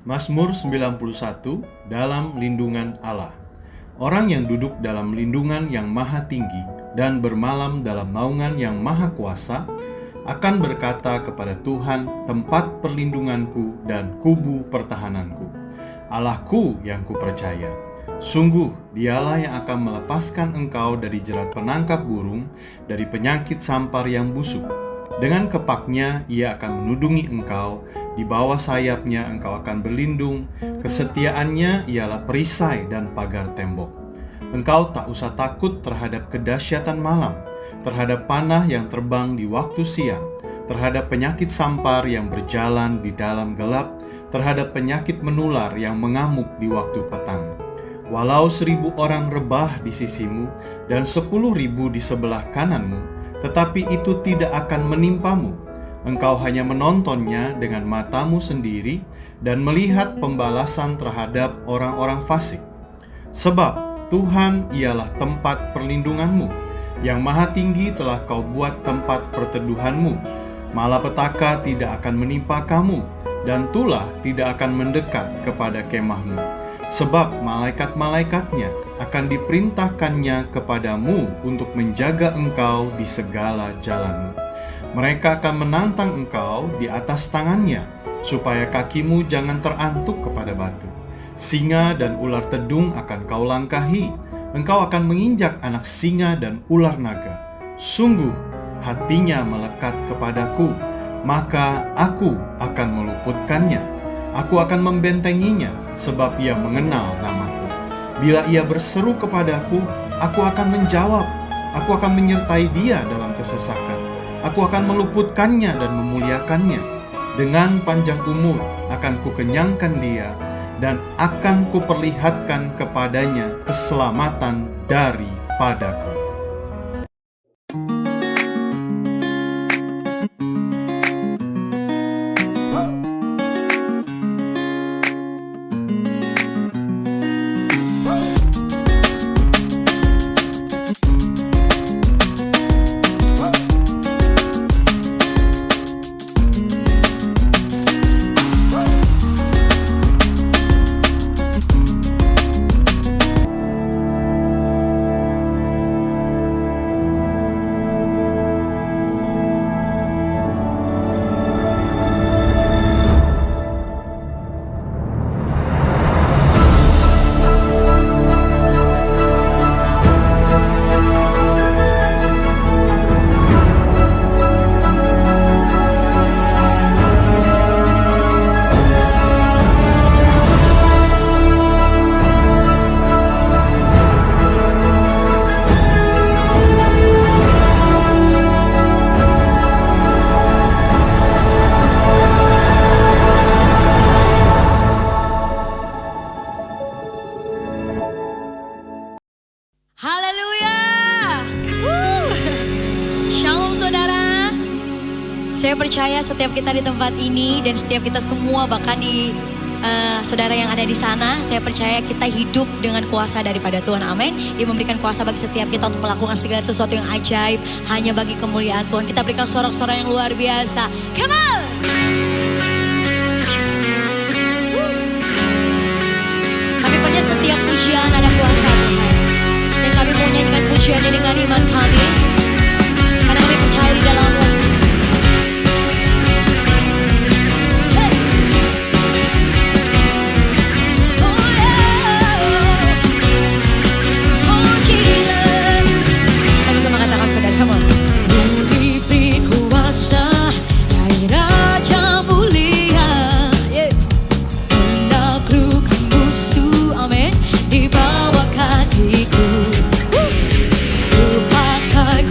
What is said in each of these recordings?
Mazmur 91, dalam lindungan Allah. Orang yang duduk dalam lindungan yang maha tinggi dan bermalam dalam naungan yang maha kuasa akan berkata kepada Tuhan, tempat perlindunganku dan kubu pertahananku, Allahku yang kupercaya. Sungguh dialah yang akan melepaskan engkau dari jerat penangkap burung, dari penyakit sampar yang busuk. Dengan kepaknya ia akan menudungi engkau, di bawah sayapnya engkau akan berlindung, kesetiaannya ialah perisai dan pagar tembok. Engkau tak usah takut terhadap kedahsyatan malam, terhadap panah yang terbang di waktu siang, terhadap penyakit sampar yang berjalan di dalam gelap, terhadap penyakit menular yang mengamuk di waktu petang. Walau 1.000 orang rebah di sisimu dan 10.000 di sebelah kananmu, tetapi itu tidak akan menimpamu. Engkau hanya menontonnya dengan matamu sendiri dan melihat pembalasan terhadap orang-orang fasik. Sebab Tuhan ialah tempat perlindunganmu, yang maha tinggi telah kau buat tempat perteduhanmu. Malapetaka tidak akan menimpa kamu, dan tulah tidak akan mendekat kepada kemahmu. Sebab malaikat-malaikatnya akan diperintahkannya kepadamu untuk menjaga engkau di segala jalanmu. Mereka akan menantang engkau di atas tangannya, supaya kakimu jangan terantuk kepada batu. Singa dan ular tedung akan kau langkahi, engkau akan menginjak anak singa dan ular naga. Sungguh hatinya melekat kepadaku, maka aku akan meluputkannya. Aku akan membentenginya, sebab ia mengenal namaku. Bila ia berseru kepadaku, aku akan menjawab. Aku akan menyertai dia dalam kesesakan. Aku akan meluputkannya dan memuliakannya. Dengan panjang umur akan kukenyangkan dia, dan akan kuperlihatkan kepadanya keselamatan daripadaku. Saya percaya setiap kita di tempat ini dan setiap kita semua, bahkan di saudara yang ada di sana, saya percaya kita hidup dengan kuasa daripada Tuhan. Amin. Dia memberikan kuasa bagi setiap kita untuk melakukan segala sesuatu yang ajaib hanya bagi kemuliaan Tuhan. Kita berikan sorak-sorak yang luar biasa. Come on! Kami punya setiap pujian ada kuasa Tuhan, dan kami mau nyanyikan pujian ini dengan iman kami, karena kami percaya di dalam-Mu. Come on. Diberi kuasa dari Raja mulia, menaklukkan musuh, amin, di bawah kakiku. Ku pakai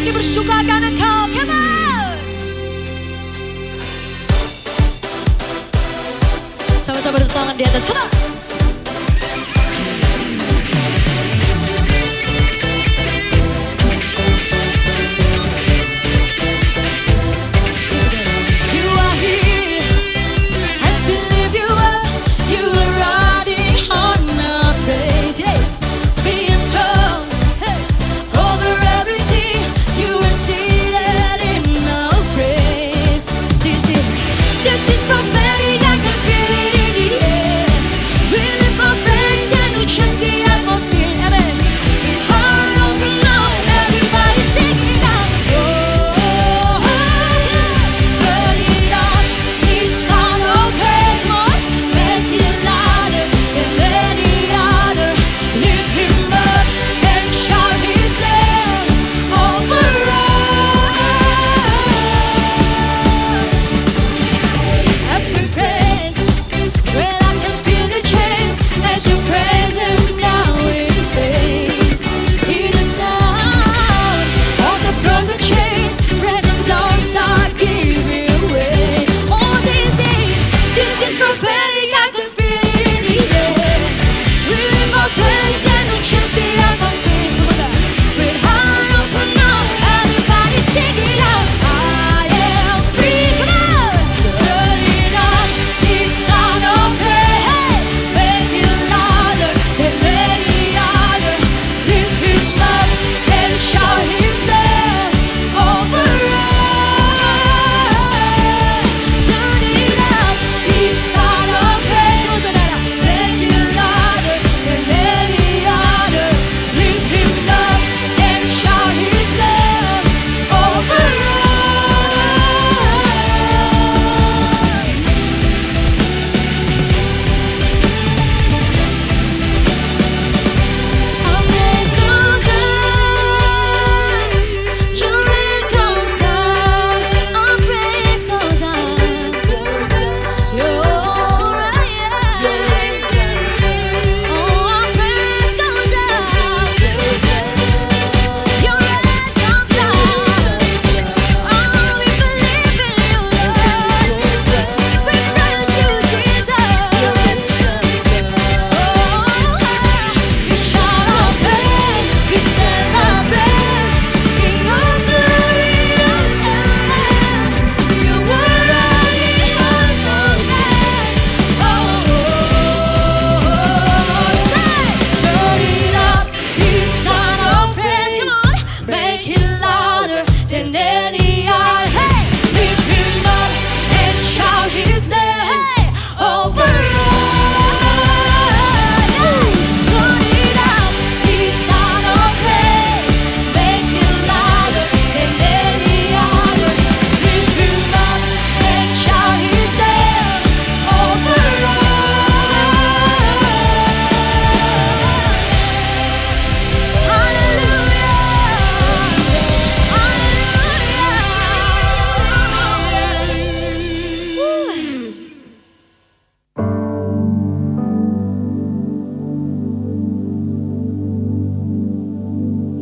lagi bersuka karena Kau. Come on. Sama-sama bertepuk tangan di atas. Come on.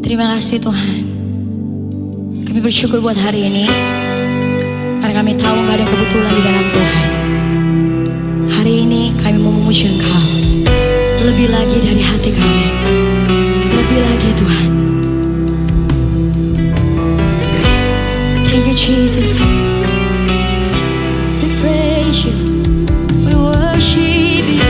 Terima kasih Tuhan. Kami bersyukur buat hari ini, karena kami tahu gak ada kebetulan di dalam Tuhan. Hari ini kami mau memuji Engkau lebih lagi dari hati kami. Lebih lagi Tuhan. Thank you Jesus. We praise you. We worship you.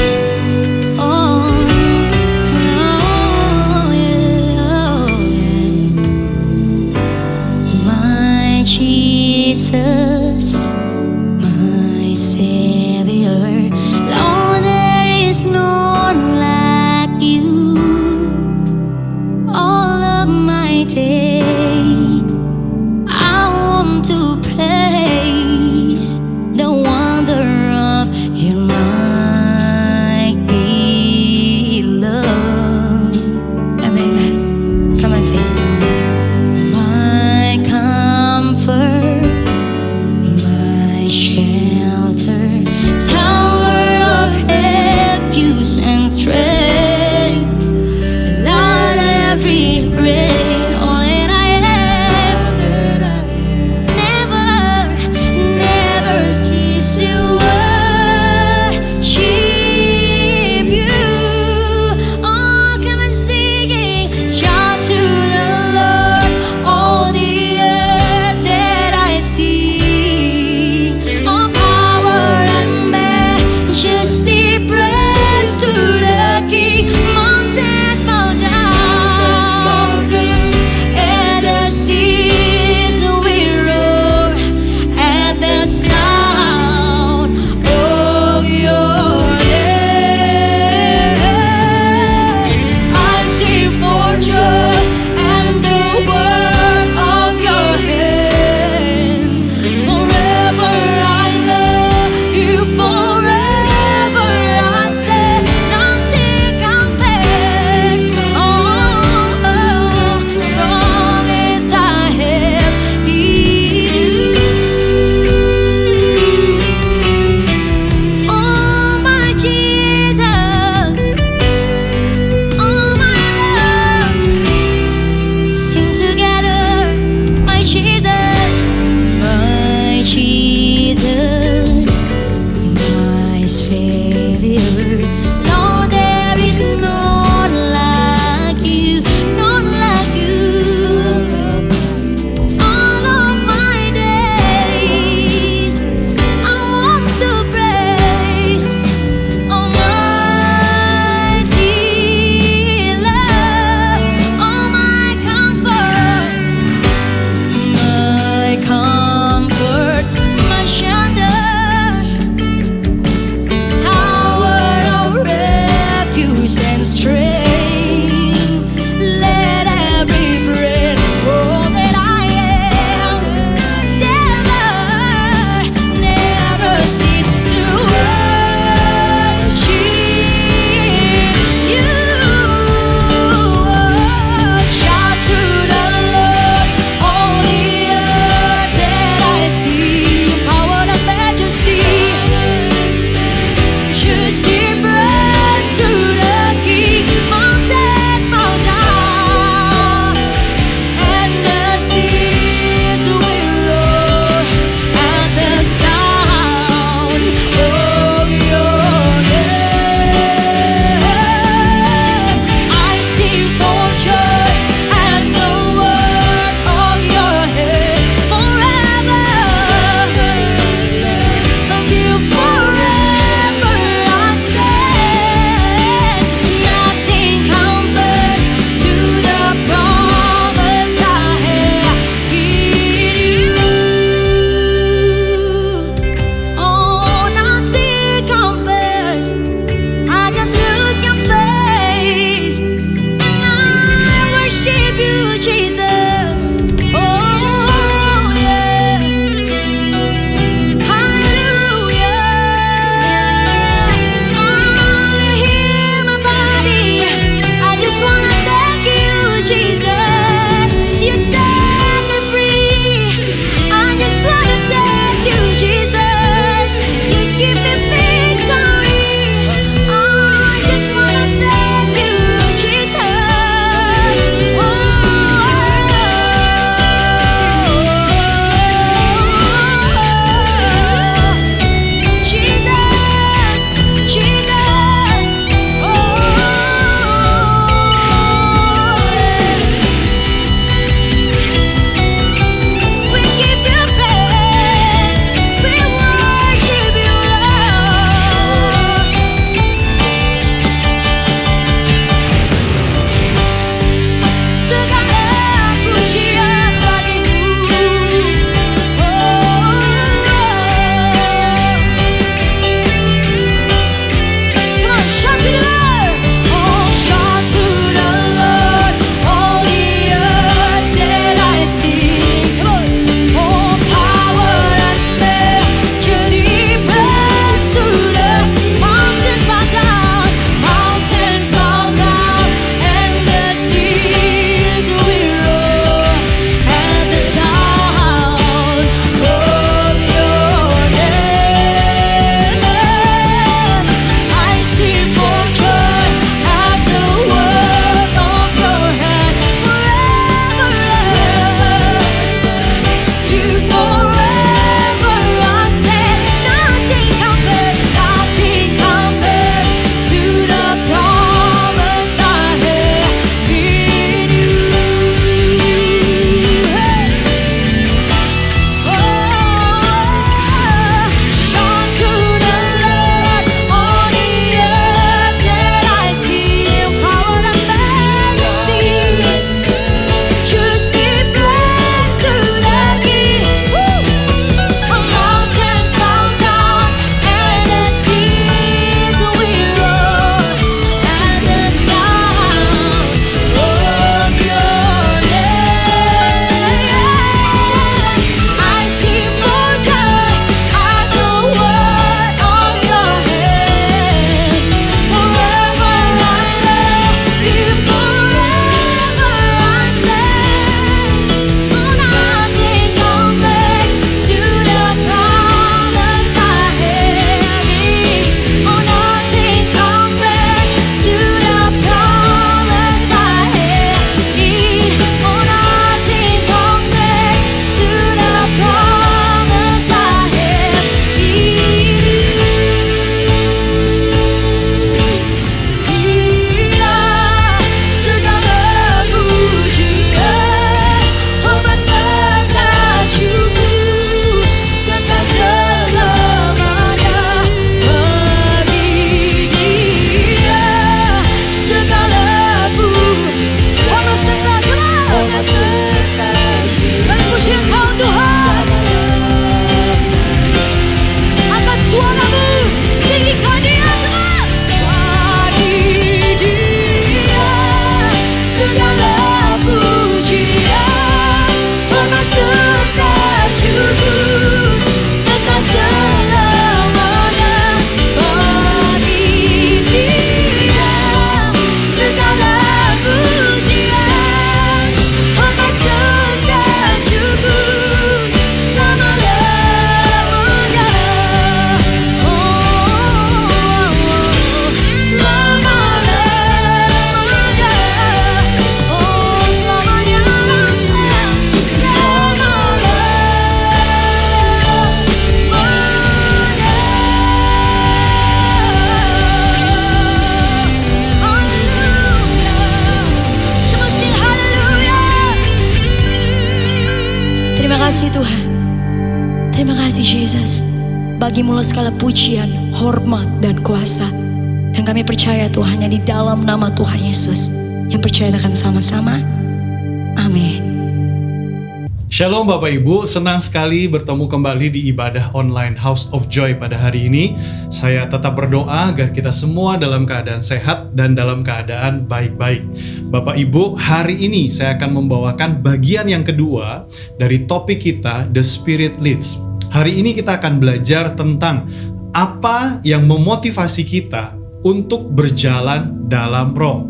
Jesus, my Savior, Lord, there is none like you. All of my day, I want to praise the wonder of your mighty love. Amen, God. Come on, sing. My comfort, kasih Tuhan. Terima kasih Yesus. Bagimu segala pujian, hormat, dan kuasa. Dan kami percaya Tuhan hanya di dalam nama Tuhan Yesus yang percaya akan sama-sama. Amin. Shalom Bapak Ibu, senang sekali bertemu kembali di ibadah online House of Joy pada hari ini. Saya tetap berdoa agar kita semua dalam keadaan sehat dan dalam keadaan baik-baik. Bapak Ibu, hari ini saya akan membawakan bagian yang kedua dari topik kita, The Spirit Leads. Hari ini kita akan belajar tentang apa yang memotivasi kita untuk berjalan dalam Roh.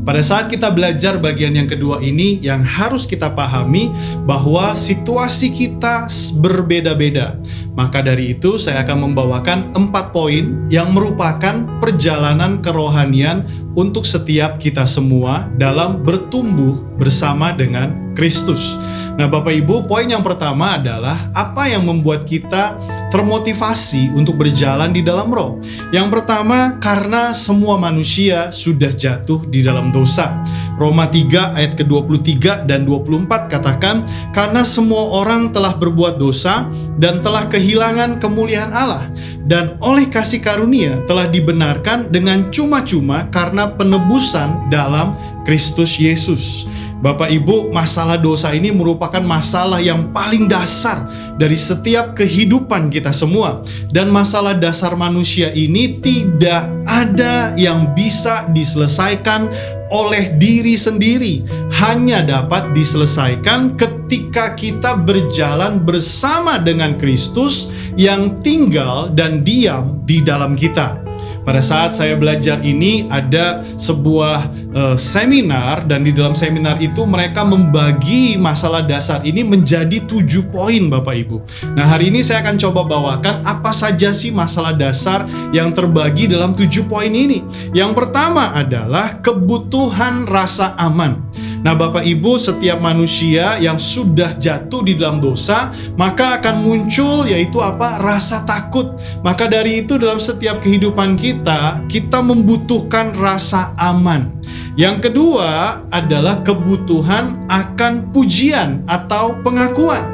Pada saat kita belajar bagian yang kedua ini, yang harus kita pahami bahwa situasi kita berbeda-beda. Maka dari itu saya akan membawakan 4 poin yang merupakan perjalanan kerohanian untuk setiap kita semua dalam bertumbuh bersama dengan Kristus. Nah Bapak Ibu, poin yang pertama adalah apa yang membuat kita termotivasi untuk berjalan di dalam Roh. Yang pertama, karena semua manusia sudah jatuh di dalam dosa. Roma 3 ayat ke-23 dan 24 katakan, karena semua orang telah berbuat dosa dan telah kehilangan kemuliaan Allah, dan oleh kasih karunia telah dibenarkan dengan cuma-cuma karena penebusan dalam Kristus Yesus. Bapak Ibu, masalah dosa ini merupakan masalah yang paling dasar dari setiap kehidupan kita semua. Dan masalah dasar manusia ini tidak ada yang bisa diselesaikan oleh diri sendiri. Hanya dapat diselesaikan ketika kita berjalan bersama dengan Kristus yang tinggal dan diam di dalam kita. Pada saat saya belajar ini ada sebuah seminar, dan di dalam seminar itu mereka membagi masalah dasar ini menjadi 7 poin Bapak Ibu. Nah hari ini saya akan coba bawakan apa saja sih masalah dasar yang terbagi dalam 7 poin ini. Yang pertama adalah kebutuhan rasa aman. Nah Bapak Ibu, setiap manusia yang sudah jatuh di dalam dosa, maka akan muncul yaitu apa? Rasa takut. Maka dari itu dalam setiap kehidupan kita membutuhkan rasa aman. Yang kedua adalah kebutuhan akan pujian atau pengakuan.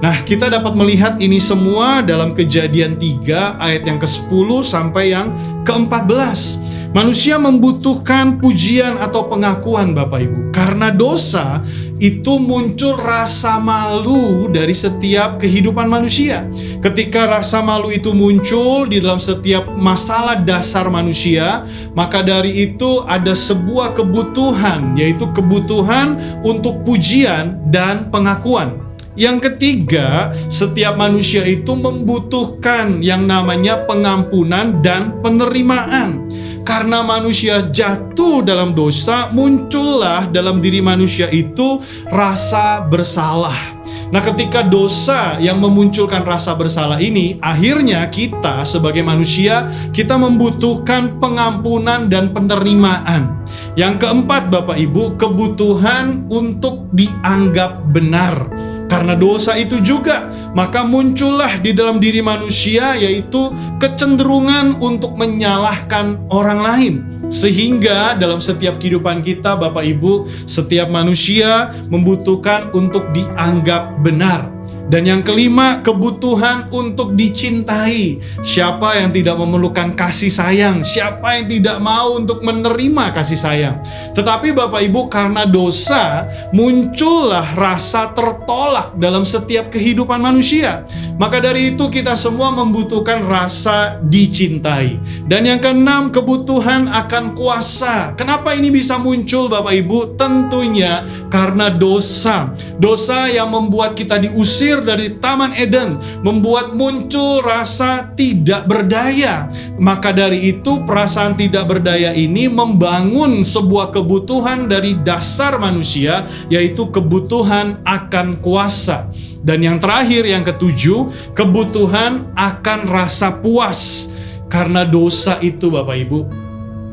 Nah, kita dapat melihat ini semua dalam Kejadian 3 ayat yang ke-10 sampai yang ke-14. Manusia membutuhkan pujian atau pengakuan Bapak Ibu. Karena dosa itu muncul rasa malu dari setiap kehidupan manusia. Ketika rasa malu itu muncul di dalam setiap masalah dasar manusia, maka dari itu ada sebuah kebutuhan, yaitu kebutuhan untuk pujian dan pengakuan. Yang ketiga, setiap manusia itu membutuhkan yang namanya pengampunan dan penerimaan. Karena manusia jatuh dalam dosa, muncullah dalam diri manusia itu rasa bersalah. Nah, ketika dosa yang memunculkan rasa bersalah ini, akhirnya kita sebagai manusia, kita membutuhkan pengampunan dan penerimaan. Yang keempat, Bapak Ibu, kebutuhan untuk dianggap benar. Karena dosa itu juga, maka muncullah di dalam diri manusia yaitu kecenderungan untuk menyalahkan orang lain. Sehingga dalam setiap kehidupan kita, Bapak Ibu, setiap manusia membutuhkan untuk dianggap benar. Dan yang kelima, kebutuhan untuk dicintai. Siapa yang tidak memerlukan kasih sayang? Siapa yang tidak mau untuk menerima kasih sayang? Tetapi Bapak Ibu, karena dosa, muncullah rasa tertolak dalam setiap kehidupan manusia. Maka dari itu kita semua membutuhkan rasa dicintai. Dan yang keenam, kebutuhan akan kuasa. Kenapa ini bisa muncul Bapak Ibu? Tentunya karena dosa. Dosa yang membuat kita diusir dari Taman Eden, membuat muncul rasa tidak berdaya. Maka dari itu perasaan tidak berdaya ini membangun sebuah kebutuhan dari dasar manusia, yaitu kebutuhan akan kuasa. Dan yang terakhir, yang ketujuh, kebutuhan akan rasa puas. Karena dosa itu Bapak Ibu,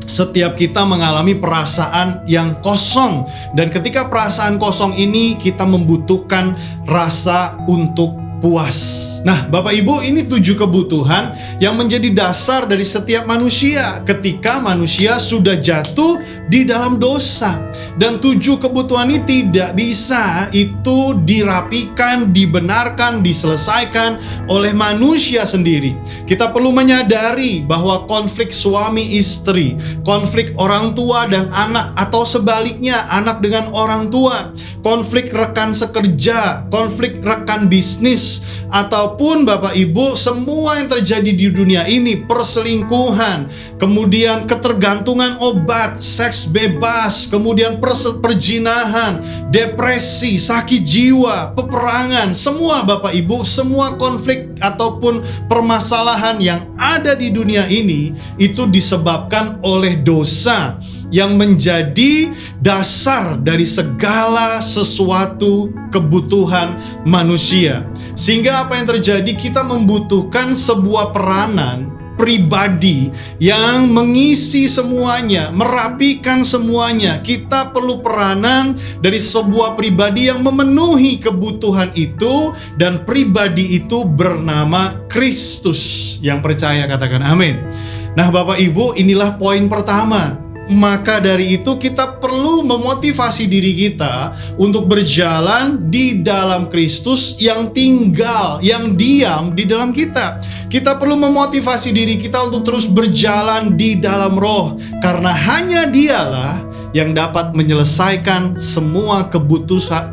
setiap kita mengalami perasaan yang kosong. Dan ketika perasaan kosong ini, kita membutuhkan rasa untuk puas. Nah, Bapak Ibu, ini 7 kebutuhan yang menjadi dasar dari setiap manusia ketika manusia sudah jatuh di dalam dosa. Dan 7 kebutuhan ini tidak bisa itu dirapikan, dibenarkan, diselesaikan oleh manusia sendiri. Kita perlu menyadari bahwa konflik suami istri, konflik orang tua dan anak, atau sebaliknya anak dengan orang tua, konflik rekan sekerja, konflik rekan bisnis, ataupun Bapak Ibu semua yang terjadi di dunia ini, perselingkuhan, kemudian ketergantungan obat, seks bebas, kemudian perzinahan, depresi, sakit jiwa, peperangan, semua Bapak Ibu, semua konflik ataupun permasalahan yang ada di dunia ini itu disebabkan oleh dosa yang menjadi dasar dari segala sesuatu kebutuhan manusia. Sehingga apa yang terjadi, kita membutuhkan sebuah peranan pribadi yang mengisi semuanya, merapikan semuanya. Kita perlu peranan dari sebuah pribadi yang memenuhi kebutuhan itu, dan pribadi itu bernama Kristus. Yang percaya katakan amin. Nah, Bapak Ibu, inilah poin pertama. Maka dari itu kita perlu memotivasi diri kita untuk berjalan di dalam Kristus yang tinggal, yang diam di dalam kita. Kita perlu memotivasi diri kita untuk terus berjalan di dalam Roh, karena hanya Dialah yang dapat menyelesaikan semua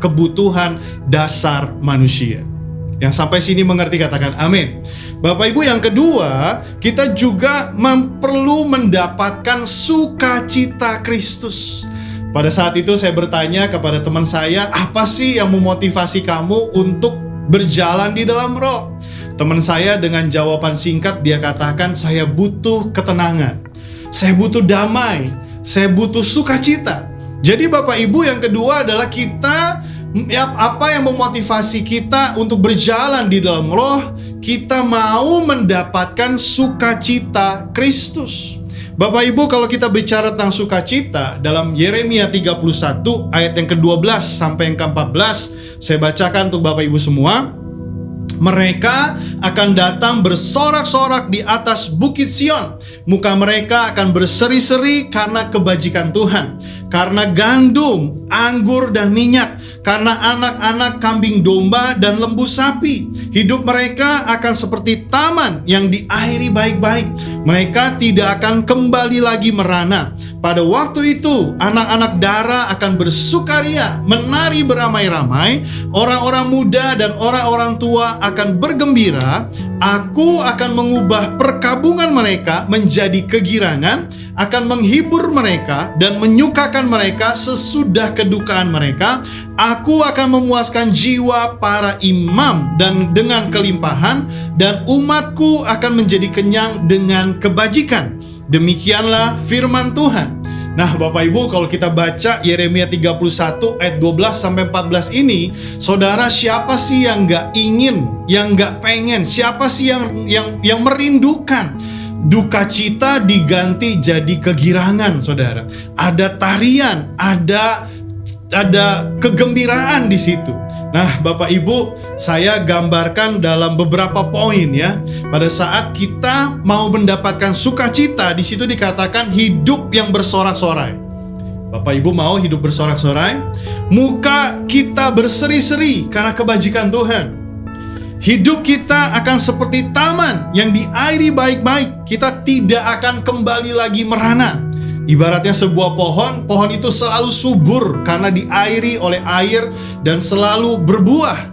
kebutuhan dasar manusia. Yang sampai sini mengerti katakan amin. Bapak Ibu, yang kedua, kita juga perlu mendapatkan sukacita Kristus. Pada saat itu saya bertanya kepada teman saya, apa sih yang memotivasi kamu untuk berjalan di dalam Roh? Teman saya dengan jawaban singkat dia katakan, saya butuh ketenangan, saya butuh damai, saya butuh sukacita. Jadi Bapak Ibu, yang kedua adalah kita, apa yang memotivasi kita untuk berjalan di dalam Roh? Kita mau mendapatkan sukacita Kristus. Bapak Ibu, kalau kita bicara tentang sukacita, dalam Yeremia 31 ayat yang ke-12 sampai yang ke-14, saya bacakan untuk Bapak Ibu semua. Mereka akan datang bersorak-sorak di atas bukit Sion. Muka mereka akan berseri-seri karena kebajikan Tuhan, karena gandum, anggur, dan minyak, karena anak-anak kambing domba dan lembu sapi. Hidup mereka akan seperti taman yang diairi baik-baik. Mereka tidak akan kembali lagi merana. Pada waktu itu, anak-anak dara akan bersukaria, menari beramai-ramai. Orang-orang muda dan orang-orang tua akan bergembira. Aku akan mengubah perkabungan mereka menjadi kegirangan, akan menghibur mereka dan menyukakan mereka sesudah kedukaan mereka. Aku akan memuaskan jiwa para imam dan dengan kelimpahan, dan umatku akan menjadi kenyang dengan kebajikan. Demikianlah firman Tuhan. Nah, Bapak Ibu, kalau kita baca Yeremia 31 ayat 12 sampai 14 ini, saudara, siapa sih yang nggak ingin, yang nggak pengen, siapa sih yang merindukan duka cita diganti jadi kegirangan, saudara? Ada tarian, ada kegembiraan di situ. Nah, Bapak Ibu, saya gambarkan dalam beberapa poin ya. Pada saat kita mau mendapatkan sukacita, di situ dikatakan hidup yang bersorak-sorai. Bapak Ibu mau hidup bersorak-sorai? Muka kita berseri-seri karena kebajikan Tuhan. Hidup kita akan seperti taman yang diairi baik-baik. Kita tidak akan kembali lagi merana. Ibaratnya sebuah pohon itu selalu subur karena diairi oleh air dan selalu berbuah.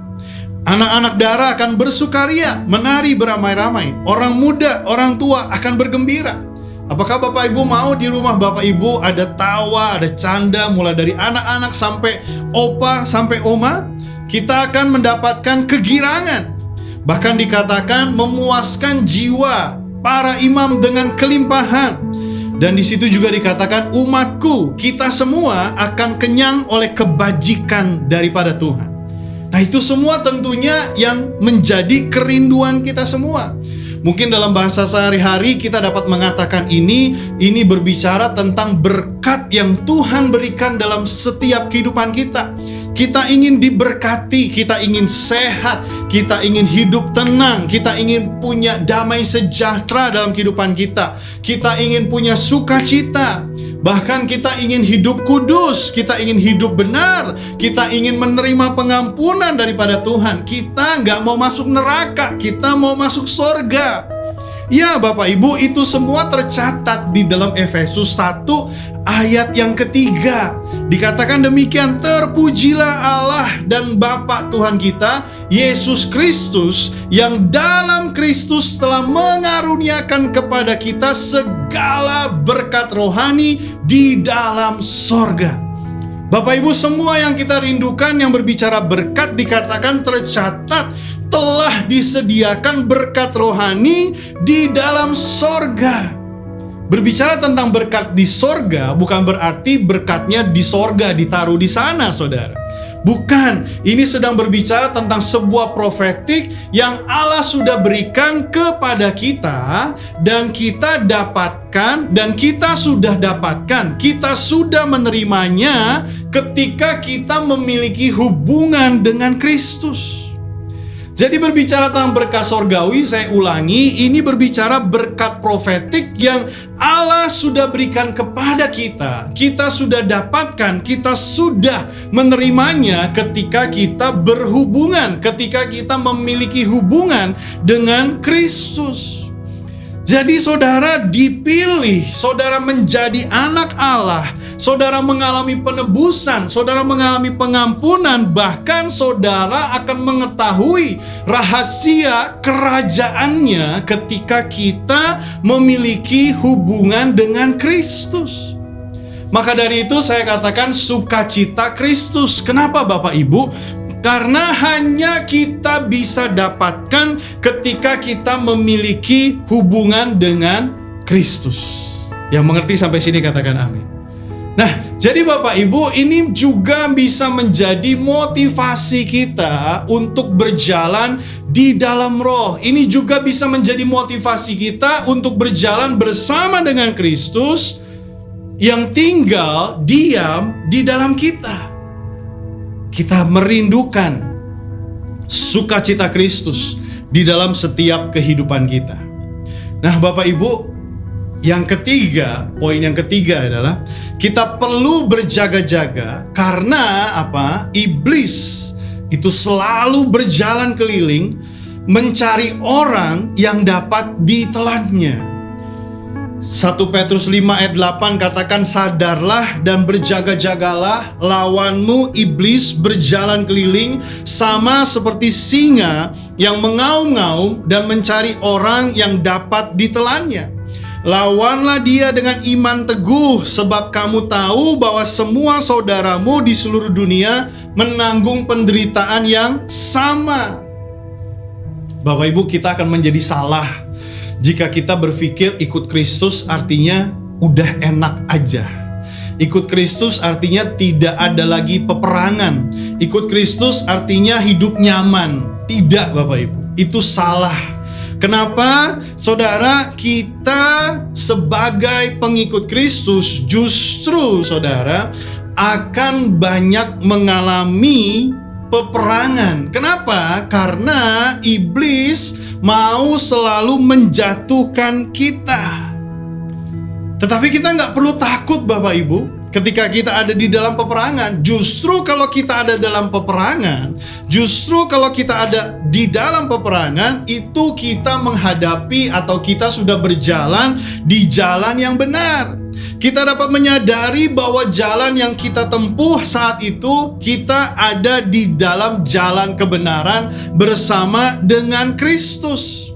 Anak-anak dara akan bersukaria, menari beramai-ramai. Orang muda, orang tua akan bergembira. Apakah Bapak Ibu mau di rumah Bapak Ibu ada tawa, ada canda, mulai dari anak-anak sampai opa, sampai oma? Kita akan mendapatkan kegirangan. Bahkan dikatakan memuaskan jiwa para imam dengan kelimpahan. Dan di situ juga dikatakan umatku, kita semua akan kenyang oleh kebajikan daripada Tuhan. Nah, itu semua tentunya yang menjadi kerinduan kita semua. Mungkin dalam bahasa sehari-hari kita dapat mengatakan ini berbicara tentang berkat yang Tuhan berikan dalam setiap kehidupan kita. Kita ingin diberkati, kita ingin sehat, kita ingin hidup tenang, kita ingin punya damai sejahtera dalam kehidupan kita. Kita ingin punya sukacita. Bahkan kita ingin hidup kudus, kita ingin hidup benar, kita ingin menerima pengampunan daripada Tuhan. Kita nggak mau masuk neraka, kita mau masuk sorga. Ya Bapak Ibu, itu semua tercatat di dalam Efesus 1 ayat yang ketiga. Dikatakan demikian, terpujilah Allah dan Bapa Tuhan kita, Yesus Kristus, yang dalam Kristus telah mengaruniakan kepada kita segala berkat rohani di dalam sorga. Bapak Ibu, semua yang kita rindukan yang berbicara berkat dikatakan tercatat telah disediakan berkat rohani di dalam sorga. Berbicara tentang berkat di sorga bukan berarti berkatnya di sorga ditaruh di sana, saudara. Bukan, ini sedang berbicara tentang sebuah profetik yang Allah sudah berikan kepada kita dan kita dapatkan, dan kita sudah dapatkan, kita sudah menerimanya ketika kita memiliki hubungan dengan Kristus. Jadi berbicara tentang berkat sorgawi, saya ulangi, ini berbicara berkat profetik yang Allah sudah berikan kepada kita. Kita sudah dapatkan, kita sudah menerimanya ketika kita berhubungan, ketika kita memiliki hubungan dengan Kristus. Jadi saudara dipilih, saudara menjadi anak Allah, saudara mengalami penebusan, saudara mengalami pengampunan, bahkan saudara akan mengetahui rahasia kerajaannya ketika kita memiliki hubungan dengan Kristus. Maka dari itu saya katakan sukacita Kristus. Kenapa Bapak Ibu? Karena hanya kita bisa dapatkan ketika kita memiliki hubungan dengan Kristus. Yang mengerti sampai sini katakan amin. Nah, jadi Bapak Ibu, ini juga bisa menjadi motivasi kita untuk berjalan di dalam roh. Ini juga bisa menjadi motivasi kita untuk berjalan bersama dengan Kristus yang tinggal diam di dalam kita. Kita merindukan sukacita Kristus di dalam setiap kehidupan kita. Nah, Bapak Ibu, yang ketiga, poin yang ketiga adalah kita perlu berjaga-jaga karena apa? Iblis itu selalu berjalan keliling mencari orang yang dapat ditelannya. 1 Petrus 5 ayat 8 katakan, sadarlah dan berjaga-jagalah, lawanmu iblis berjalan keliling sama seperti singa yang mengaum-ngaum dan mencari orang yang dapat ditelannya. Lawanlah dia dengan iman teguh, sebab kamu tahu bahwa semua saudaramu di seluruh dunia menanggung penderitaan yang sama. Bapak Ibu, kita akan menjadi salah jika kita berpikir ikut Kristus artinya udah enak aja. Ikut Kristus artinya tidak ada lagi peperangan. Ikut Kristus artinya hidup nyaman. Tidak Bapak Ibu, itu salah. Kenapa? Saudara, kita sebagai pengikut Kristus justru saudara akan banyak mengalami peperangan. Kenapa? Karena iblis mau selalu menjatuhkan kita. Tetapi kita nggak perlu takut Bapak Ibu ketika kita ada di dalam peperangan. Justru kalau kita ada dalam peperangan, justru kalau kita ada di dalam peperangan, itu kita menghadapi atau kita sudah berjalan di jalan yang benar. Kita dapat menyadari bahwa jalan yang kita tempuh saat itu, kita ada di dalam jalan kebenaran bersama dengan Kristus.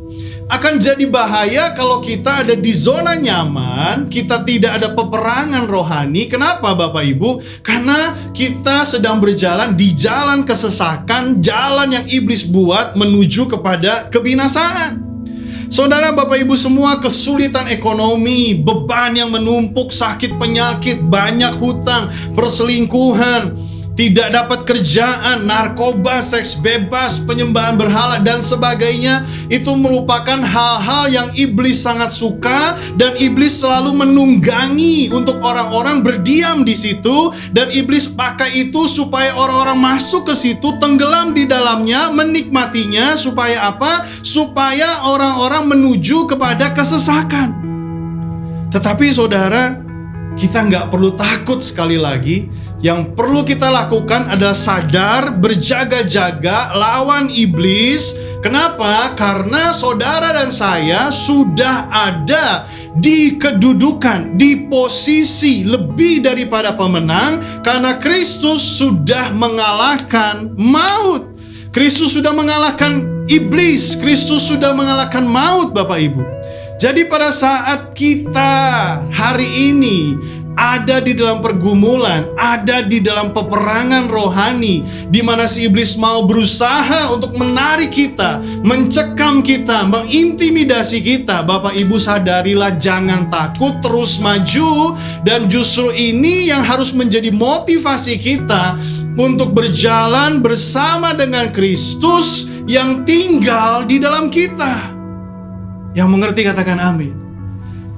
Akan jadi bahaya kalau kita ada di zona nyaman, kita tidak ada peperangan rohani. Kenapa Bapak Ibu? Karena kita sedang berjalan di jalan kesesakan, jalan yang iblis buat menuju kepada kebinasaan. Saudara, Bapak Ibu semua, kesulitan ekonomi, beban yang menumpuk, sakit penyakit, banyak hutang, perselingkuhan, tidak dapat kerjaan, narkoba, seks bebas, penyembahan berhala, dan sebagainya. Itu merupakan hal-hal yang iblis sangat suka, dan iblis selalu menunggangi untuk orang-orang berdiam di situ, dan iblis pakai itu supaya orang-orang masuk ke situ, tenggelam di dalamnya, menikmatinya. Supaya apa? Supaya orang-orang menuju kepada kesesakan. Tetapi saudara, kita nggak perlu takut. Sekali lagi, yang perlu kita lakukan adalah sadar, berjaga-jaga, lawan iblis. Kenapa? Karena saudara dan saya sudah ada di kedudukan, di posisi lebih daripada pemenang, karena Kristus sudah mengalahkan maut. Kristus sudah mengalahkan iblis. Kristus sudah mengalahkan maut, Bapak Ibu. Jadi pada saat kita hari ini ada di dalam pergumulan, ada di dalam peperangan rohani, di mana si iblis mau berusaha untuk menarik kita, mencekam kita, mengintimidasi kita, Bapak Ibu sadarilah, jangan takut, terus maju. Dan justru ini yang harus menjadi motivasi kita untuk berjalan bersama dengan Kristus yang tinggal di dalam kita. Yang mengerti katakan amin.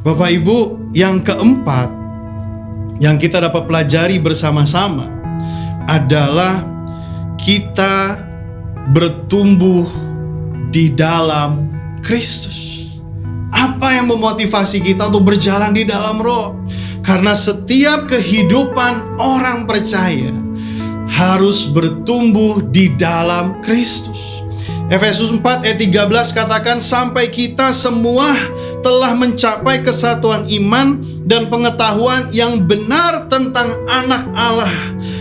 Bapak Ibu, yang keempat yang kita dapat pelajari bersama-sama adalah kita bertumbuh di dalam Kristus. Apa yang memotivasi kita untuk berjalan di dalam Roh? Karena setiap kehidupan orang percaya harus bertumbuh di dalam Kristus. Efesus 4 ayat 13 katakan, sampai kita semua telah mencapai kesatuan iman dan pengetahuan yang benar tentang anak Allah,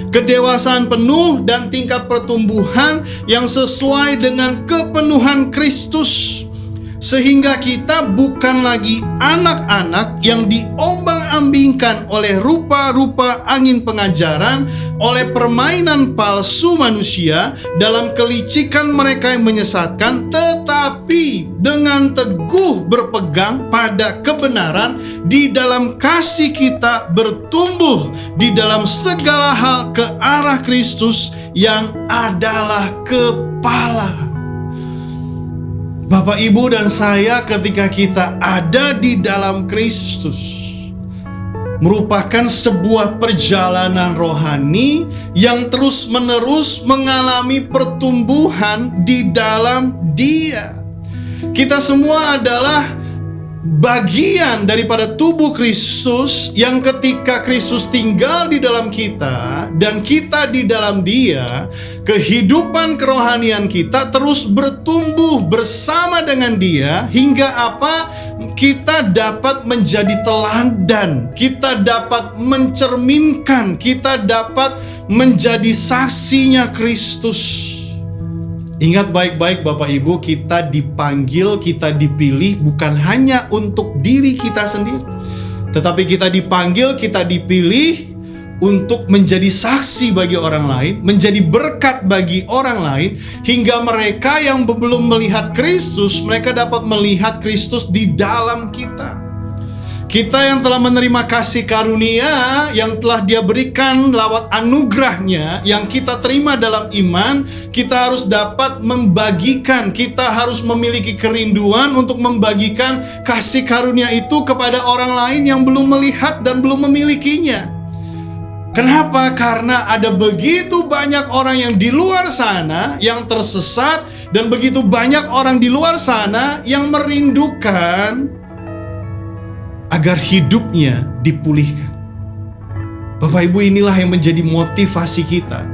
kedewasaan penuh dan tingkat pertumbuhan yang sesuai dengan kepenuhan Kristus, sehingga kita bukan lagi anak-anak yang diombang-ambingkan oleh rupa-rupa angin pengajaran, oleh permainan palsu manusia dalam kelicikan mereka yang menyesatkan, tetapi dengan teguh berpegang pada kebenaran, di dalam kasih kita bertumbuh di dalam segala hal ke arah Kristus yang adalah kepala. Bapak, Ibu, dan saya ketika kita ada di dalam Kristus merupakan sebuah perjalanan rohani yang terus-menerus mengalami pertumbuhan di dalam Dia. Kita semua adalah bagian daripada tubuh Kristus yang ketika Kristus tinggal di dalam kita dan kita di dalam Dia, kehidupan kerohanian kita terus bertumbuh bersama dengan Dia hingga apa? Kita dapat menjadi teladan, kita dapat mencerminkan, kita dapat menjadi saksinya Kristus. Ingat baik-baik Bapak Ibu, kita dipanggil, kita dipilih bukan hanya untuk diri kita sendiri, tetapi kita dipanggil, kita dipilih untuk menjadi saksi bagi orang lain, menjadi berkat bagi orang lain, hingga mereka yang belum melihat Kristus, mereka dapat melihat Kristus di dalam kita. Kita yang telah menerima kasih karunia yang telah Dia berikan lewat anugerahnya yang kita terima dalam iman, kita harus dapat membagikan, kita harus memiliki kerinduan untuk membagikan kasih karunia itu kepada orang lain yang belum melihat dan belum memilikinya. Kenapa? Karena ada begitu banyak orang yang di luar sana yang tersesat, dan begitu banyak orang di luar sana yang merindukan agar hidupnya dipulihkan. Bapak Ibu, inilah yang menjadi motivasi kita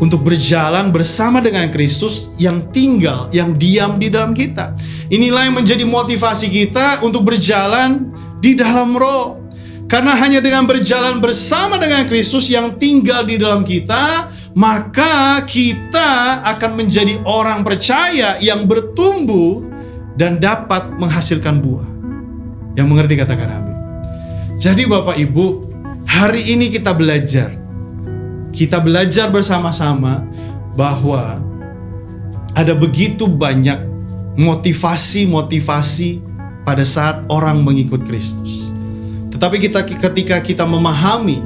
untuk berjalan bersama dengan Kristus yang tinggal, yang diam di dalam kita. Inilah yang menjadi motivasi kita untuk berjalan di dalam Roh. Karena hanya dengan berjalan bersama dengan Kristus yang tinggal di dalam kita, maka kita akan menjadi orang percaya yang bertumbuh dan dapat menghasilkan buah. Yang mengerti katakan amin. Jadi Bapak Ibu, hari ini kita belajar bersama-sama bahwa ada begitu banyak motivasi pada saat orang mengikut Kristus. Tetapi ketika kita memahami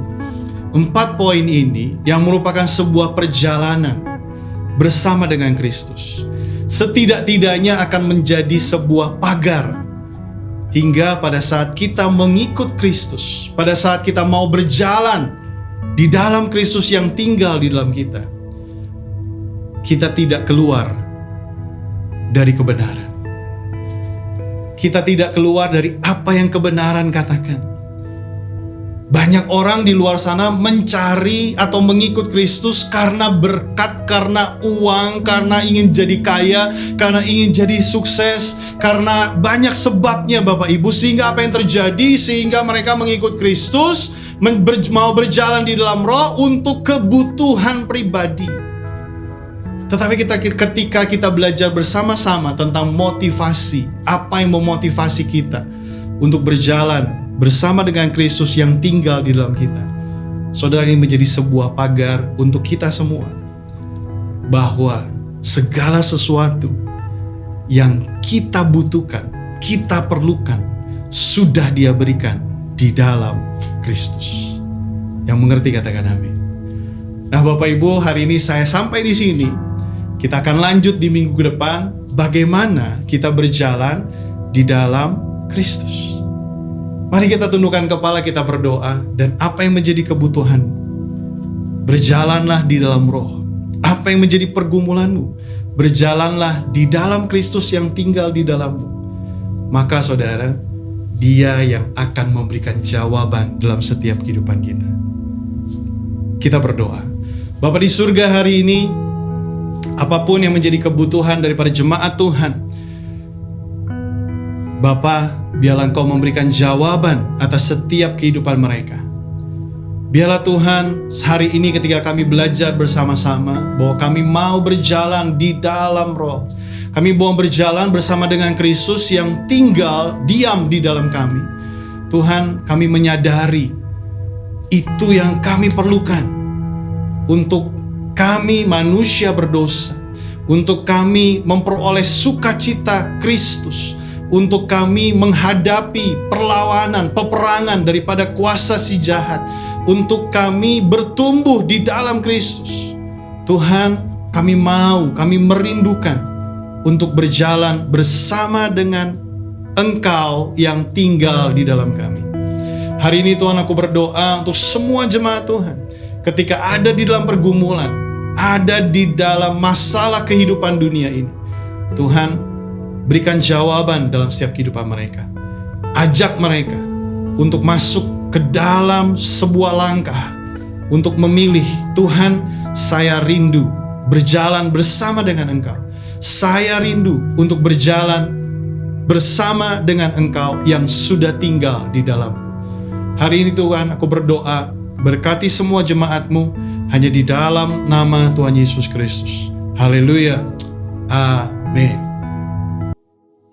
4 poin ini yang merupakan sebuah perjalanan bersama dengan Kristus, setidak-tidaknya akan menjadi sebuah pagar hingga pada saat kita mengikut Kristus, pada saat kita mau berjalan di dalam Kristus yang tinggal di dalam kita, kita tidak keluar dari kebenaran. Kita tidak keluar dari apa yang kebenaran katakan. Banyak orang di luar sana mencari atau mengikut Kristus karena berkat, karena uang, karena ingin jadi kaya, karena ingin jadi sukses, karena banyak sebabnya Bapak Ibu. Sehingga apa yang terjadi? Sehingga mereka mengikut Kristus, mau berjalan di dalam roh untuk kebutuhan pribadi. Tetapi ketika kita belajar bersama-sama tentang motivasi, apa yang memotivasi kita untuk berjalan bersama dengan Kristus yang tinggal di dalam kita, saudara, ini menjadi sebuah pagar untuk kita semua, bahwa segala sesuatu yang kita butuhkan, kita perlukan, sudah Dia berikan di dalam Kristus. Yang mengerti katakan amin. Nah Bapak Ibu, hari ini saya sampai di sini. Kita akan lanjut di minggu depan, bagaimana kita berjalan di dalam Kristus. Mari kita tundukkan kepala, kita berdoa. Dan apa yang menjadi kebutuhanmu? Berjalanlah di dalam roh. Apa yang menjadi pergumulanmu? Berjalanlah di dalam Kristus yang tinggal di dalammu. Maka saudara, Dia yang akan memberikan jawaban dalam setiap kehidupan kita. Kita berdoa. Bapa di surga, hari ini apapun yang menjadi kebutuhan daripada jemaat Tuhan, Bapa, biarlah Engkau memberikan jawaban atas setiap kehidupan mereka. Biarlah Tuhan, hari ini ketika kami belajar bersama-sama bahwa kami mau berjalan di dalam roh, kami mau berjalan bersama dengan Kristus yang tinggal, diam di dalam kami. Tuhan, kami menyadari itu yang kami perlukan untuk kami manusia berdosa, untuk kami memperoleh sukacita Kristus, untuk kami menghadapi perlawanan, peperangan daripada kuasa si jahat, untuk kami bertumbuh di dalam Kristus. Tuhan, kami merindukan untuk berjalan bersama dengan Engkau yang tinggal di dalam kami. Hari ini Tuhan, aku berdoa untuk semua jemaat Tuhan, ketika ada di dalam pergumulan, ada di dalam masalah kehidupan dunia ini, Tuhan, berikan jawaban dalam setiap kehidupan mereka. Ajak mereka untuk masuk ke dalam sebuah langkah, untuk memilih, Tuhan, saya rindu berjalan bersama dengan Engkau. Saya rindu untuk berjalan bersama dengan Engkau yang sudah tinggal di dalamku. Hari ini Tuhan, aku berdoa, berkati semua jemaat-Mu hanya di dalam nama Tuhan Yesus Kristus. Haleluya. Amin.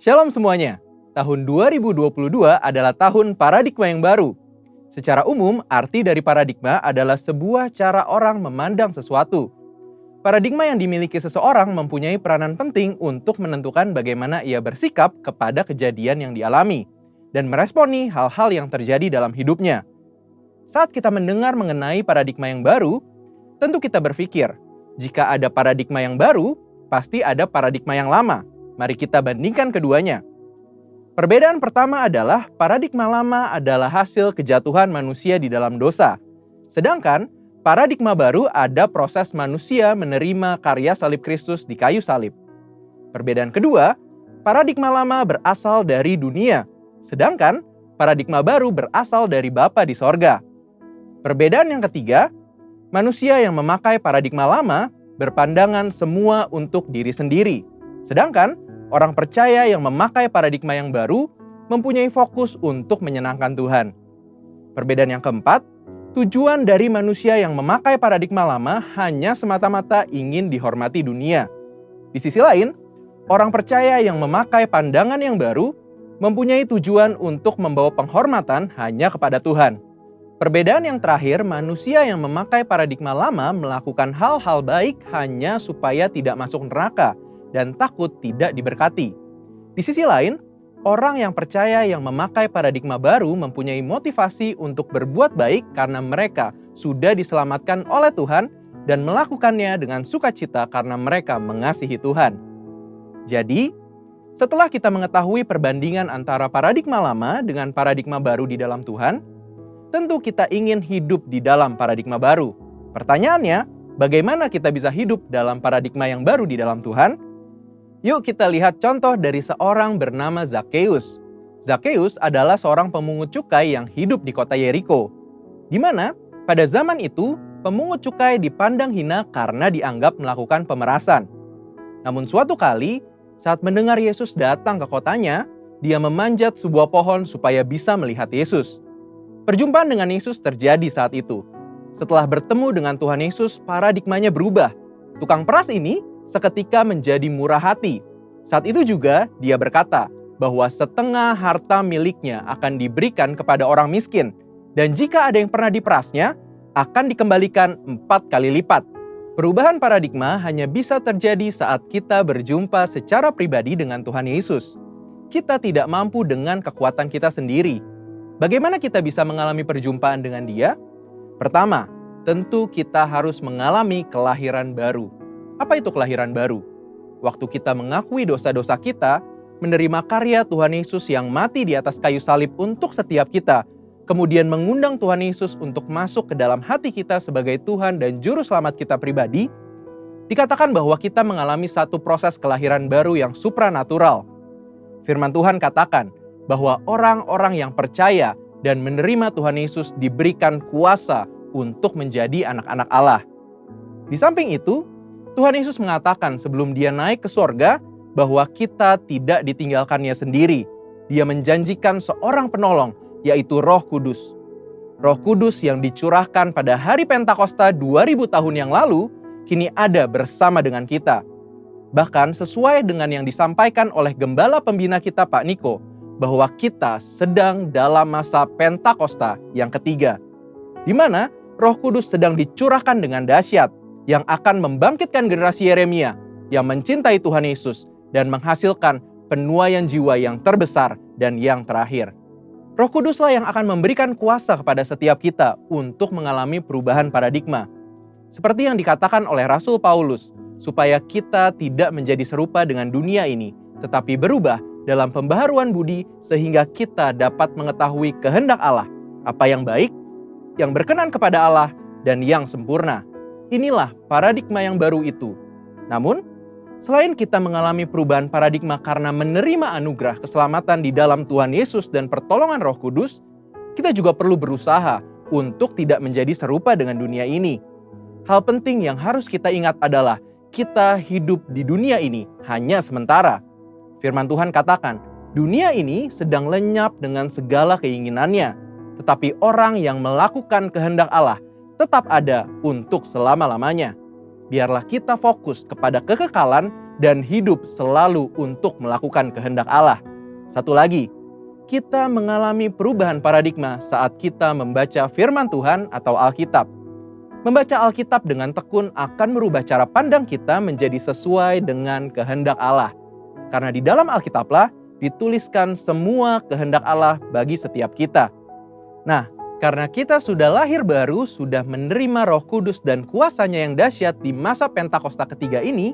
Shalom semuanya. Tahun 2022 adalah tahun paradigma yang baru. Secara umum, arti dari paradigma adalah sebuah cara orang memandang sesuatu. Paradigma yang dimiliki seseorang mempunyai peranan penting untuk menentukan bagaimana ia bersikap kepada kejadian yang dialami dan meresponi hal-hal yang terjadi dalam hidupnya. Saat kita mendengar mengenai paradigma yang baru, tentu kita berpikir, jika ada paradigma yang baru, pasti ada paradigma yang lama. Mari kita bandingkan keduanya. Perbedaan pertama adalah paradigma lama adalah hasil kejatuhan manusia di dalam dosa. Sedangkan paradigma baru ada proses manusia menerima karya salib Kristus di kayu salib. Perbedaan kedua, paradigma lama berasal dari dunia. Sedangkan paradigma baru berasal dari Bapa di sorga. Perbedaan yang ketiga, manusia yang memakai paradigma lama berpandangan semua untuk diri sendiri. Sedangkan orang percaya yang memakai paradigma yang baru mempunyai fokus untuk menyenangkan Tuhan. Perbedaan yang keempat, tujuan dari manusia yang memakai paradigma lama hanya semata-mata ingin dihormati dunia. Di sisi lain, orang percaya yang memakai pandangan yang baru mempunyai tujuan untuk membawa penghormatan hanya kepada Tuhan. Perbedaan yang terakhir, manusia yang memakai paradigma lama melakukan hal-hal baik hanya supaya tidak masuk neraka dan takut tidak diberkati. Di sisi lain, orang yang percaya yang memakai paradigma baru mempunyai motivasi untuk berbuat baik karena mereka sudah diselamatkan oleh Tuhan dan melakukannya dengan sukacita karena mereka mengasihi Tuhan. Jadi, setelah kita mengetahui perbandingan antara paradigma lama dengan paradigma baru di dalam Tuhan, tentu kita ingin hidup di dalam paradigma baru. Pertanyaannya, bagaimana kita bisa hidup dalam paradigma yang baru di dalam Tuhan? Yuk kita lihat contoh dari seorang bernama Zakheus. Zakheus adalah seorang pemungut cukai yang hidup di kota Yeriko, di mana pada zaman itu pemungut cukai dipandang hina karena dianggap melakukan pemerasan. Namun suatu kali, saat mendengar Yesus datang ke kotanya, dia memanjat sebuah pohon supaya bisa melihat Yesus. Perjumpaan dengan Yesus terjadi saat itu. Setelah bertemu dengan Tuhan Yesus, paradigmanya berubah. Tukang peras ini seketika menjadi murah hati. Saat itu juga dia berkata bahwa setengah harta miliknya akan diberikan kepada orang miskin. Dan jika ada yang pernah diperasnya, akan dikembalikan 4 kali lipat. Perubahan paradigma hanya bisa terjadi saat kita berjumpa secara pribadi dengan Tuhan Yesus. Kita tidak mampu dengan kekuatan kita sendiri. Bagaimana kita bisa mengalami perjumpaan dengan Dia? Pertama, tentu kita harus mengalami kelahiran baru. Apa itu kelahiran baru? Waktu kita mengakui dosa-dosa kita, menerima karya Tuhan Yesus yang mati di atas kayu salib untuk setiap kita, kemudian mengundang Tuhan Yesus untuk masuk ke dalam hati kita sebagai Tuhan dan Juru Selamat kita pribadi, dikatakan bahwa kita mengalami satu proses kelahiran baru yang supranatural. Firman Tuhan katakan bahwa orang-orang yang percaya dan menerima Tuhan Yesus diberikan kuasa untuk menjadi anak-anak Allah. Di samping itu, Tuhan Yesus mengatakan sebelum Dia naik ke surga bahwa kita tidak ditinggalkannya sendiri. Dia menjanjikan seorang penolong, yaitu Roh Kudus. Roh Kudus yang dicurahkan pada hari Pentakosta 2000 tahun yang lalu, kini ada bersama dengan kita. Bahkan sesuai dengan yang disampaikan oleh Gembala Pembina kita Pak Niko, bahwa kita sedang dalam masa Pentakosta yang ketiga, di mana Roh Kudus sedang dicurahkan dengan dahsyat, yang akan membangkitkan generasi Yeremia yang mencintai Tuhan Yesus dan menghasilkan penuaian jiwa yang terbesar dan yang terakhir. Roh Kuduslah yang akan memberikan kuasa kepada setiap kita untuk mengalami perubahan paradigma. Seperti yang dikatakan oleh Rasul Paulus, supaya kita tidak menjadi serupa dengan dunia ini, tetapi berubah dalam pembaharuan budi sehingga kita dapat mengetahui kehendak Allah, apa yang baik, yang berkenan kepada Allah, dan yang sempurna. Inilah paradigma yang baru itu. Namun, selain kita mengalami perubahan paradigma karena menerima anugerah keselamatan di dalam Tuhan Yesus dan pertolongan Roh Kudus, kita juga perlu berusaha untuk tidak menjadi serupa dengan dunia ini. Hal penting yang harus kita ingat adalah kita hidup di dunia ini hanya sementara. Firman Tuhan katakan, dunia ini sedang lenyap dengan segala keinginannya, tetapi orang yang melakukan kehendak Allah tetap ada untuk selama-lamanya. Biarlah kita fokus kepada kekekalan dan hidup selalu untuk melakukan kehendak Allah. Satu lagi, kita mengalami perubahan paradigma saat kita membaca firman Tuhan atau Alkitab. Membaca Alkitab dengan tekun akan merubah cara pandang kita menjadi sesuai dengan kehendak Allah. Karena di dalam Alkitablah dituliskan semua kehendak Allah bagi setiap kita. Nah, karena kita sudah lahir baru, sudah menerima Roh Kudus dan kuasanya yang dahsyat di masa Pentakosta ketiga ini,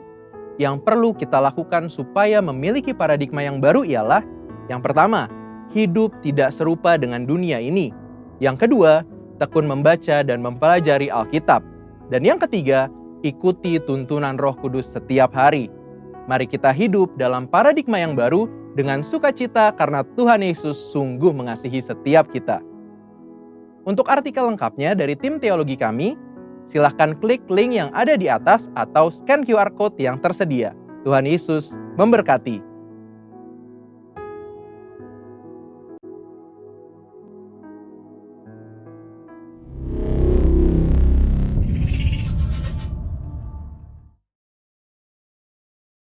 yang perlu kita lakukan supaya memiliki paradigma yang baru ialah, yang pertama, hidup tidak serupa dengan dunia ini. Yang kedua, tekun membaca dan mempelajari Alkitab. Dan yang ketiga, ikuti tuntunan Roh Kudus setiap hari. Mari kita hidup dalam paradigma yang baru dengan sukacita karena Tuhan Yesus sungguh mengasihi setiap kita. Untuk artikel lengkapnya dari tim teologi kami, silahkan klik link yang ada di atas atau scan QR Code yang tersedia. Tuhan Yesus memberkati.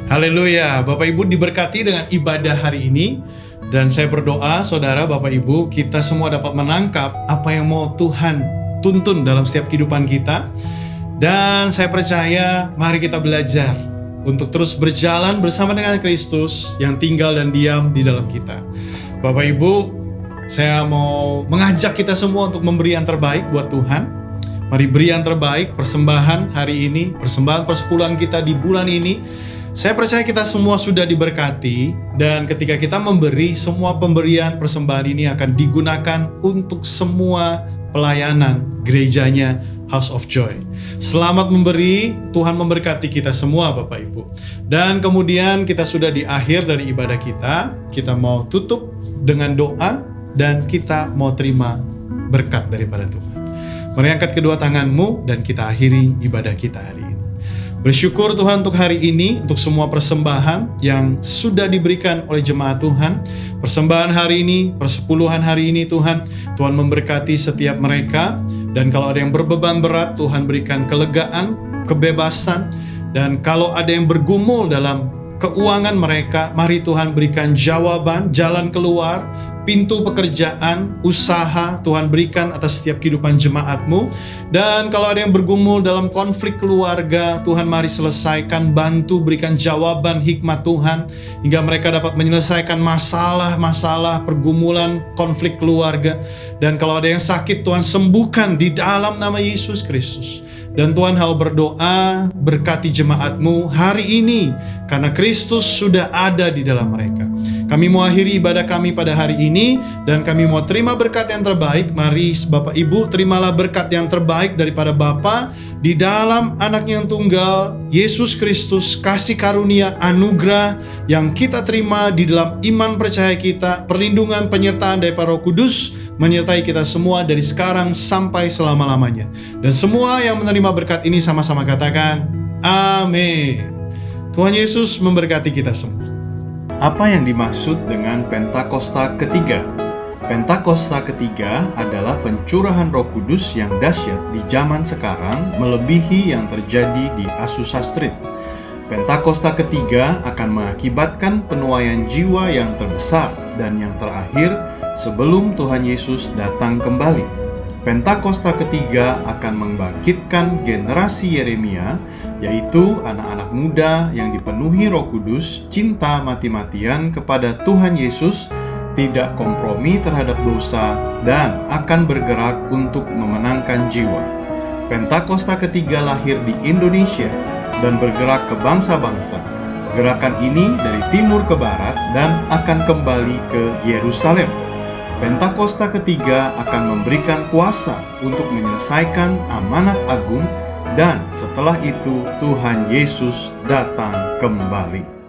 Haleluya, Bapak Ibu diberkati dengan ibadah hari ini. Dan saya berdoa, saudara, Bapak Ibu, kita semua dapat menangkap apa yang mau Tuhan tuntun dalam setiap kehidupan kita. Dan saya percaya, mari kita belajar untuk terus berjalan bersama dengan Kristus yang tinggal dan diam di dalam kita. Bapak Ibu, saya mau mengajak kita semua untuk memberi yang terbaik buat Tuhan. Mari beri yang terbaik, persembahan hari ini, persembahan persepuluhan kita di bulan ini. Saya percaya kita semua sudah diberkati, dan ketika kita memberi, semua pemberian persembahan ini akan digunakan untuk semua pelayanan gerejanya House of Joy. Selamat memberi, Tuhan memberkati kita semua Bapak Ibu. Dan kemudian kita sudah di akhir dari ibadah kita mau tutup dengan doa dan kita mau terima berkat daripada Tuhan. Mari angkat kedua tanganmu dan kita akhiri ibadah kita hari ini. Bersyukur Tuhan untuk hari ini, untuk semua persembahan yang sudah diberikan oleh jemaat Tuhan. Persembahan hari ini, persepuluhan hari ini Tuhan, Tuhan memberkati setiap mereka. Dan kalau ada yang berbeban berat, Tuhan berikan kelegaan, kebebasan. Dan kalau ada yang bergumul dalam keuangan mereka, mari Tuhan berikan jawaban, jalan keluar, pintu pekerjaan, usaha Tuhan berikan atas setiap kehidupan jemaat-Mu. Dan kalau ada yang bergumul dalam konflik keluarga, Tuhan mari selesaikan, bantu berikan jawaban hikmat Tuhan hingga mereka dapat menyelesaikan masalah-masalah pergumulan konflik keluarga. Dan kalau ada yang sakit, Tuhan sembuhkan di dalam nama Yesus Kristus. Dan Tuhan mau berdoa, berkati jemaat-Mu hari ini, karena Kristus sudah ada di dalam mereka. Kami mau akhiri ibadah kami pada hari ini, dan kami mau terima berkat yang terbaik. Mari Bapak Ibu, terimalah berkat yang terbaik daripada Bapa di dalam Anaknya yang tunggal, Yesus Kristus, kasih karunia, anugerah yang kita terima di dalam iman percaya kita, perlindungan, penyertaan daripada Roh Kudus, menyertai kita semua dari sekarang sampai selama-lamanya. Dan semua yang menerima berkat ini sama-sama katakan, amin. Tuhan Yesus memberkati kita semua. Apa yang dimaksud dengan Pentakosta ketiga? Pentakosta ketiga adalah pencurahan Roh Kudus yang dahsyat di zaman sekarang, melebihi yang terjadi di Azusa Street. Pentakosta ketiga akan mengakibatkan penuaian jiwa yang terbesar dan yang terakhir sebelum Tuhan Yesus datang kembali. Pentakosta ketiga akan membangkitkan generasi Yeremia, yaitu anak-anak muda yang dipenuhi Roh Kudus, cinta mati-matian kepada Tuhan Yesus, tidak kompromi terhadap dosa, dan akan bergerak untuk memenangkan jiwa. Pentakosta ketiga lahir di Indonesia dan bergerak ke bangsa-bangsa. Gerakan ini dari timur ke barat dan akan kembali ke Yerusalem. Pentakosta ketiga akan memberikan kuasa untuk menyelesaikan amanat agung, dan setelah itu Tuhan Yesus datang kembali.